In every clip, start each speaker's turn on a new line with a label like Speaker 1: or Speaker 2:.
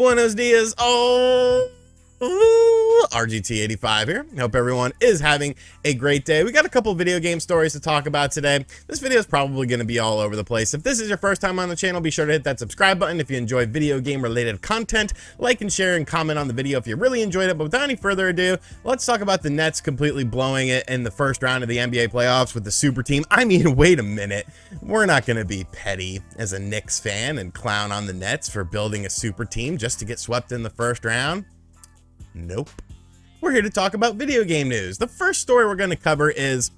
Speaker 1: Buenos dias. RGT85 here. Hope everyone is having a great day. We got a couple video game stories to talk about today. This video is probably going to be all over the place. If this is your first time on the channel, be sure to hit that subscribe button. If you enjoy video game related content, like and share and comment on the video if you really enjoyed it. But without any further ado, let's talk about the Nets completely blowing it in the first round of the NBA playoffs with the super team. I mean, wait a minute. We're not going to be petty as a Knicks fan and clown on the Nets for building a super team just to get swept in the first round. Nope. We're here to talk about video game news. The first story we're going to cover is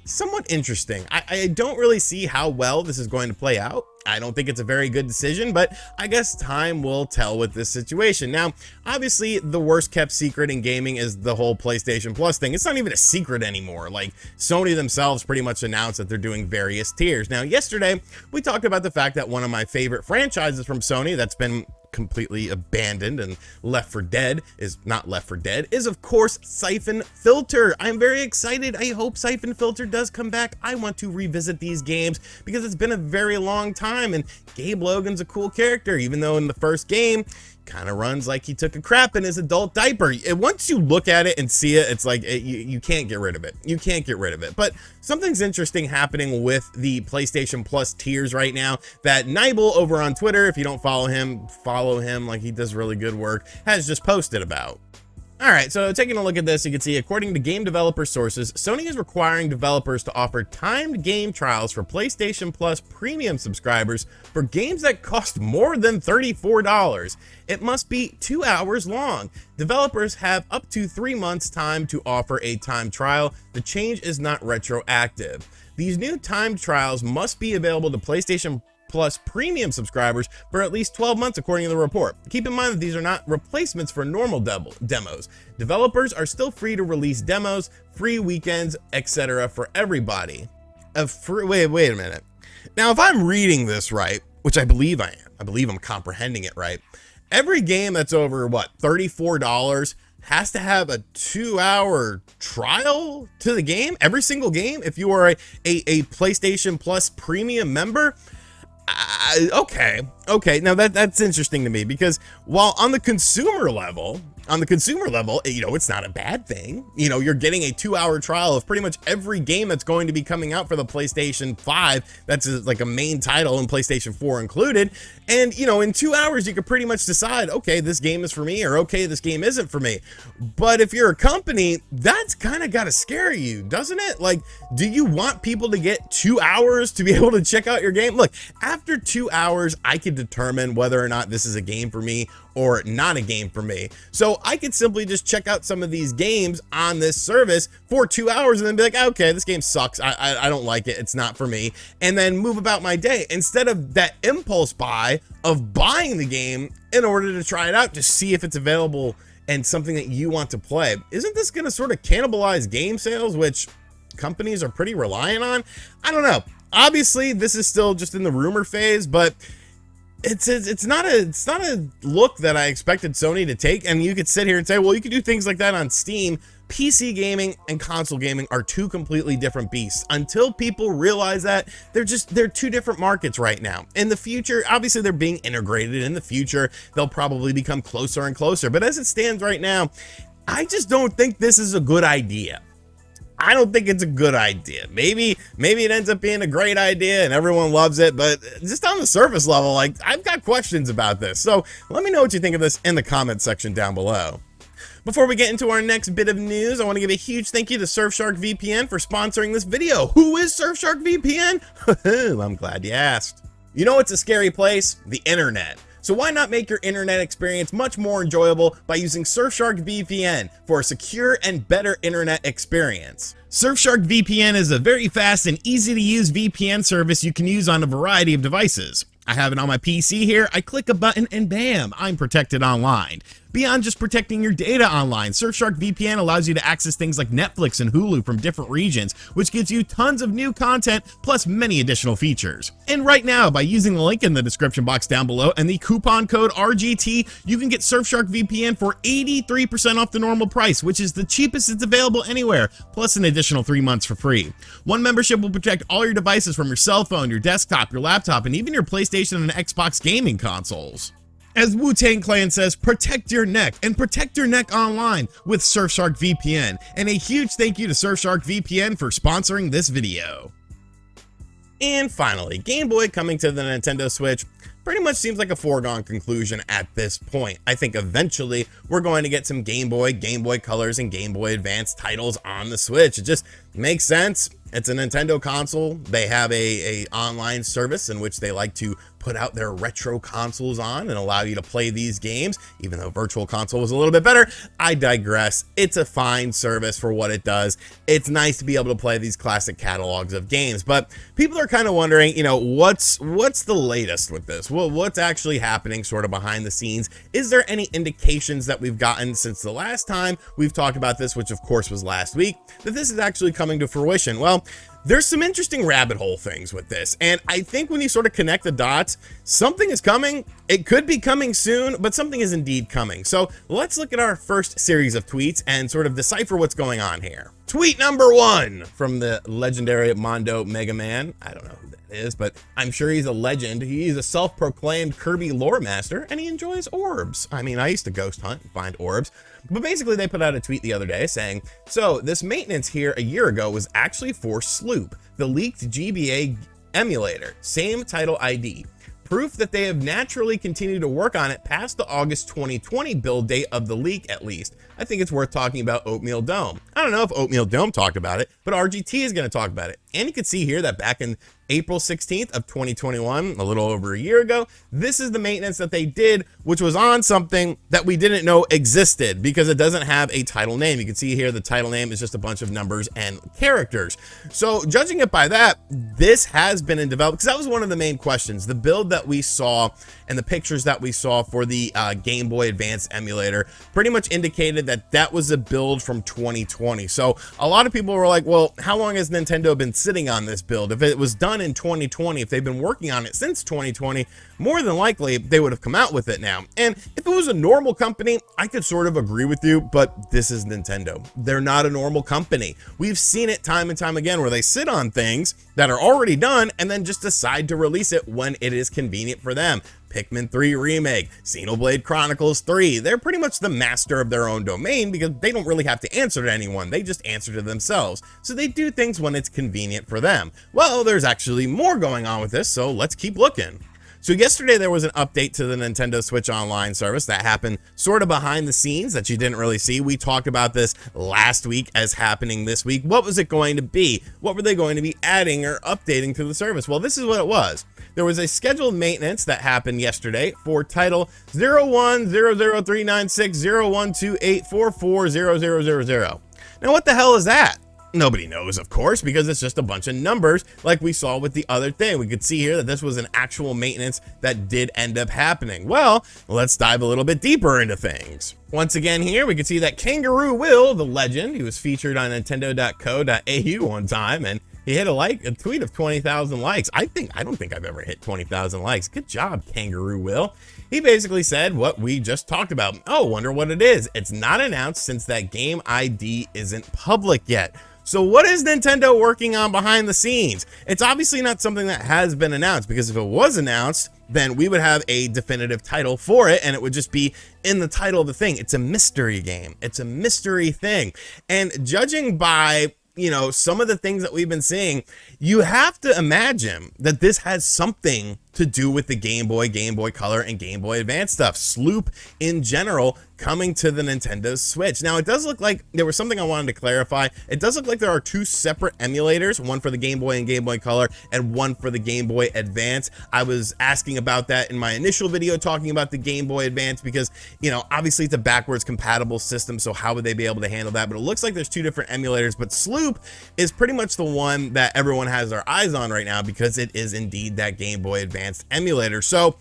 Speaker 1: somewhat interesting. I don't really see how well this is going to play out. I don't think it's a very good decision, but I guess time will tell with this situation. Now, obviously, the worst kept secret in gaming is the whole PlayStation Plus thing. It's not even a secret anymore. Like, Sony themselves pretty much announced that they're doing various tiers. Now, yesterday, we talked about the fact that one of my favorite franchises from Sony that's been completely abandoned and left for dead is of course Siphon Filter. I'm very excited. I hope Siphon Filter does come back. I want to revisit these games because it's been a very long time, and Gabe Logan's a cool character, even though in the first game kind of runs like he took a crap in his adult diaper. Once you look at it and see it, it's like you can't get rid of it. You can't get rid of it. But something's interesting happening with the PlayStation Plus tiers right now that Nibel over on Twitter, if you don't follow him, like he does really good work, has just posted about. All right, so taking a look at this, you can see, according to game developer sources, Sony is requiring developers to offer timed game trials for PlayStation Plus premium subscribers for games that cost more than $34. It must be 2 hours long. Developers have up to 3 months time to offer a timed trial. The change is not retroactive. These new timed trials must be available to PlayStation Plus premium subscribers for at least 12 months, according to the report. Keep in mind that these are not replacements for normal demos. Developers are still free to release demos, free weekends, etc. for everybody. Wait a minute. Now, if I'm reading this right, which I believe I am, I believe I'm comprehending it right, every game that's over, $34 has to have a 2-hour trial to the game? Every single game? If you are a PlayStation Plus premium member? Okay, now that's interesting to me, because while on the consumer level, it's not a bad thing. You're getting a 2-hour trial of pretty much every game that's going to be coming out for the PlayStation 5. That's like a main title, and PlayStation 4 included. And, in 2 hours, you could pretty much decide, okay, this game is for me, or okay, this game isn't for me. But if you're a company, that's kind of got to scare you, doesn't it? Like, do you want people to get 2 hours to be able to check out your game? Look, after 2 hours, I can determine whether or not this is a game for me or not a game for me. So I could simply just check out some of these games on this service for 2 hours and then be like, okay, this game sucks. I don't like it. It's not for me. And then move about my day, instead of that impulse buy of buying the game in order to try it out, to see if it's available and something that you want to play. Isn't this going to sort of cannibalize game sales, which companies are pretty reliant on? I don't know. Obviously, this is still just in the rumor phase, but it's not a look that I expected Sony to take. And you could sit here and say, well, you could do things like that on Steam. PC gaming and console gaming are two completely different beasts. Until people realize that, they're two different markets right now. In the future, obviously they're being integrated. In the future, they'll probably become closer and closer. But as it stands right now, I just don't think this is a good idea. I don't think it's a good idea. Maybe it ends up being a great idea and everyone loves it, but just on the surface level, like, I've got questions about this. So let me know what you think of this in the comment section down below. Before we get into our next bit of news, I want to give a huge thank you to Surfshark VPN for sponsoring this video. Who is Surfshark VPN? I'm glad you asked. You know, it's a scary place, the internet. So why not make your internet experience much more enjoyable by using Surfshark VPN for a secure and better internet experience? Surfshark VPN is a very fast and easy to use VPN service you can use on a variety of devices. I have it on my PC here. I click a button and bam, I'm protected online. Beyond just protecting your data online, Surfshark VPN allows you to access things like Netflix and Hulu from different regions, which gives you tons of new content plus many additional features. And right now, by using the link in the description box down below and the coupon code RGT, you can get Surfshark VPN for 83% off the normal price, which is the cheapest it's available anywhere, plus an additional 3 months for free. One membership will protect all your devices from your cell phone, your desktop, your laptop, and even your PlayStation and Xbox gaming consoles. As Wu-Tang Clan says, protect your neck and protect your neck online with Surfshark VPN. And a huge thank you to Surfshark VPN for sponsoring this video. And finally, Game Boy coming to the Nintendo Switch pretty much seems like a foregone conclusion at this point. I think eventually we're going to get some Game Boy Colors, and Game Boy Advance titles on the Switch. It just makes sense. It's a Nintendo console. They have a online service in which they like to put out their retro consoles on and allow you to play these games, even though Virtual Console was a little bit better. I digress. It's a fine service for what it does. It's nice to be able to play these classic catalogs of games, but people are kind of wondering, you know, what's the latest with this? Well, what's actually happening sort of behind the scenes? Is there any indications that we've gotten since the last time we've talked about this, which of course was last week, that this is actually coming to fruition? Well, there's some interesting rabbit hole things with this, and I think when you sort of connect the dots, something is coming. It could be coming soon, but something is indeed coming. So let's look at our first series of tweets and sort of decipher what's going on here. Tweet number 1 from the legendary Mondo Mega Man. I don't know who that is, but I'm sure he's a legend. He's a self-proclaimed Kirby lore master, and he enjoys orbs. I mean, I used to ghost hunt and find orbs. But basically, they put out a tweet the other day saying, so this maintenance here a year ago was actually for Sloop, the leaked GBA emulator, same title ID. Proof that they have naturally continued to work on it past the August 2020 build date of the leak, at least. I think it's worth talking about Oatmeal Dome. I don't know if Oatmeal Dome talked about it, but RGT is going to talk about it. And you can see here that back in April 16th of 2021, a little over a year ago, this is the maintenance that they did, which was on something that we didn't know existed because it doesn't have a title name. You can see here the title name is just a bunch of numbers and characters. So judging it by that, this has been in development, because that was one of the main questions. The build that we saw and the pictures that we saw for the Game Boy Advance emulator pretty much indicated that that was a build from 2020. So a lot of people were like, well, how long has Nintendo been sitting on this build? If it was done in 2020, if they've been working on it since 2020, more than likely they would have come out with it now. And if it was a normal company, I could sort of agree with you, but this is Nintendo. They're not a normal company. We've seen it time and time again where they sit on things that are already done and then just decide to release it when it is convenient for them. Pikmin 3 Remake, Xenoblade Chronicles 3, they're pretty much the master of their own domain because they don't really have to answer to anyone, they just answer to themselves. So they do things when it's convenient for them. Well, there's actually more going on with this, so let's keep looking. So yesterday there was an update to the Nintendo Switch Online service that happened sort of behind the scenes that you didn't really see. We talked about this last week as happening this week. What was it going to be? What were they going to be adding or updating to the service? Well, this is what it was. There was a scheduled maintenance that happened yesterday for title 010039601284400000. Now what the hell is that? Nobody knows, of course, because it's just a bunch of numbers like we saw with the other thing. We could see here that this was an actual maintenance that did end up happening. Well, let's dive a little bit deeper into things. Once again here, we can see that Kangaroo Will, the legend, he was featured on Nintendo.co.au one time, and he hit a tweet of 20,000 likes. I don't think I've ever hit 20,000 likes. Good job, Kangaroo Will. He basically said what we just talked about. Oh, wonder what it is. It's not announced since that game ID isn't public yet. So what is Nintendo working on behind the scenes? It's obviously not something that has been announced, because if it was announced, then we would have a definitive title for it and it would just be in the title of the thing. It's a mystery game. It's a mystery thing. And judging by, you know, some of the things that we've been seeing, you have to imagine that this has something to do with the Game Boy Color, and Game Boy Advance stuff. Sloop in general coming to the Nintendo Switch. Now, it does look like there was something I wanted to clarify. It does look like there are two separate emulators, one for the Game Boy and Game Boy Color and one for the Game Boy Advance. I was asking about that in my initial video talking about the Game Boy Advance because, you know, obviously it's a backwards compatible system, so how would they be able to handle that? But it looks like there's two different emulators, but Sloop is pretty much the one that everyone has their eyes on right now because it is indeed that Game Boy Advance emulator. So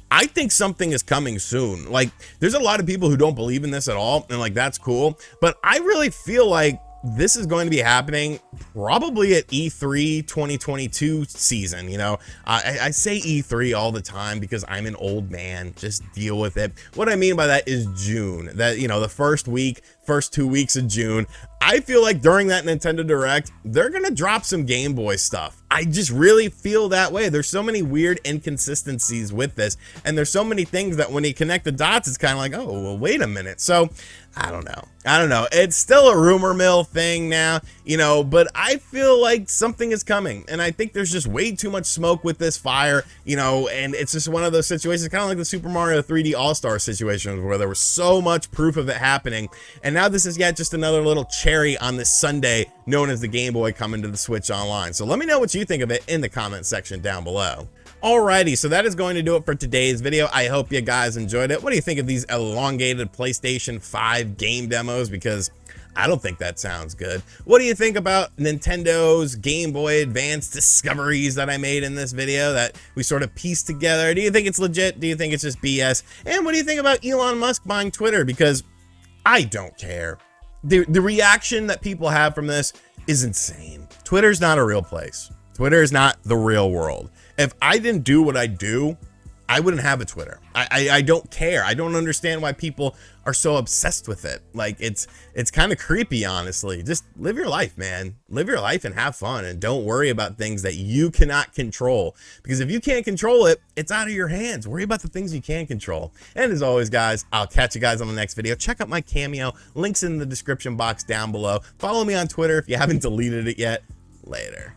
Speaker 1: I think something is coming soon. Like, there's a lot of people who don't believe in this at all, and like, that's cool, but I really feel like this is going to be happening probably at E3 2022 season. You know, I say E3 all the time because I'm an old man, just deal with it. What I mean by that is June, that, you know, the first week first 2 weeks of June. I feel like during that Nintendo Direct, they're gonna drop some Game Boy stuff. I just really feel that way. There's so many weird inconsistencies with this, and there's so many things that when you connect the dots, it's kind of like, oh, well, wait a minute. So I don't know. It's still a rumor mill thing now, you know, but I feel like something is coming, and I think there's just way too much smoke with this fire, you know, and it's just one of those situations, kind of like the Super Mario 3D All-Star situation where there was so much proof of it happening, and now this is yet just another little cherry on this Sunday known as the Game Boy Coming to the Switch Online. So let me know what you think of it in the comment section down below. Alrighty, so that is going to do it for today's video. I hope you guys enjoyed it. What do you think of these elongated PlayStation 5 game demos? Because I don't think that sounds good. What do you think about Nintendo's Game Boy Advance discoveries that I made in this video that we sort of pieced together? Do you think it's legit? Do you think it's just BS? And what do you think about Elon Musk buying Twitter? Because I don't care. The reaction that people have from this is insane. Twitter's not a real place. Twitter is not the real world. If I didn't do what I do, I wouldn't have a Twitter. I don't care. I don't understand why people are so obsessed with it. Like, it's kind of creepy, honestly. Just live your life, man. Live your life and have fun, and don't worry about things that you cannot control. Because if you can't control it, it's out of your hands. Worry about the things you can control. And as always, guys, I'll catch you guys on the next video. Check out my Cameo. Links in the description box down below. Follow me on Twitter if you haven't deleted it yet. Later.